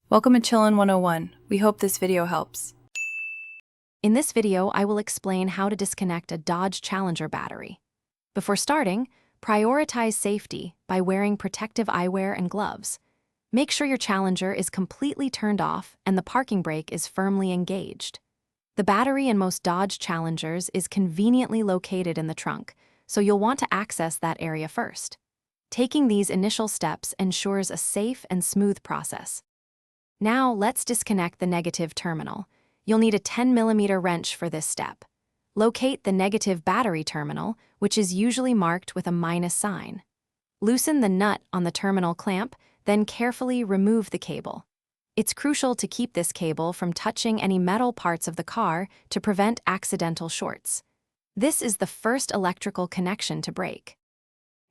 Welcome to Chillin' 101. We hope this video helps. In this video, I will explain how to disconnect a Dodge Challenger battery. Before starting, prioritize safety by wearing protective eyewear and gloves. Make sure your Challenger is completely turned off and the parking brake is firmly engaged. The battery in most Dodge Challengers is conveniently located in the trunk, so you'll want to access that area first. Taking these initial steps ensures a safe and smooth process. Now, let's disconnect the negative terminal. You'll need a 10mm wrench for this step. Locate the negative battery terminal, which is usually marked with a minus sign. Loosen the nut on the terminal clamp, then carefully remove the cable. It's crucial to keep this cable from touching any metal parts of the car to prevent accidental shorts. This is the first electrical connection to break.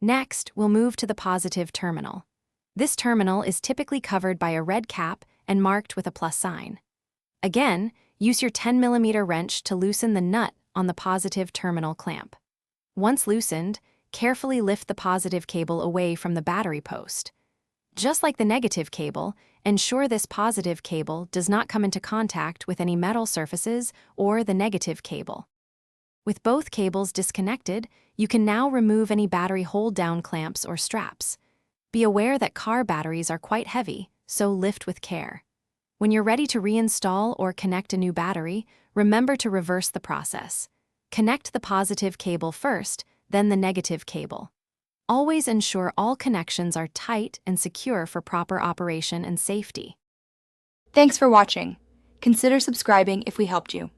Next, we'll move to the positive terminal. This terminal is typically covered by a red cap and marked with a plus sign. Again, use your 10mm wrench to loosen the nut on the positive terminal clamp. Once loosened, carefully lift the positive cable away from the battery post. Just like the negative cable, ensure this positive cable does not come into contact with any metal surfaces or the negative cable. With both cables disconnected, you can now remove any battery hold-down clamps or straps. Be aware that car batteries are quite heavy, so lift with care. When you're ready to reinstall or connect a new battery, remember to reverse the process. Connect the positive cable first, then the negative cable. Always ensure all connections are tight and secure for proper operation and safety. Thanks for watching. Consider subscribing if we helped you.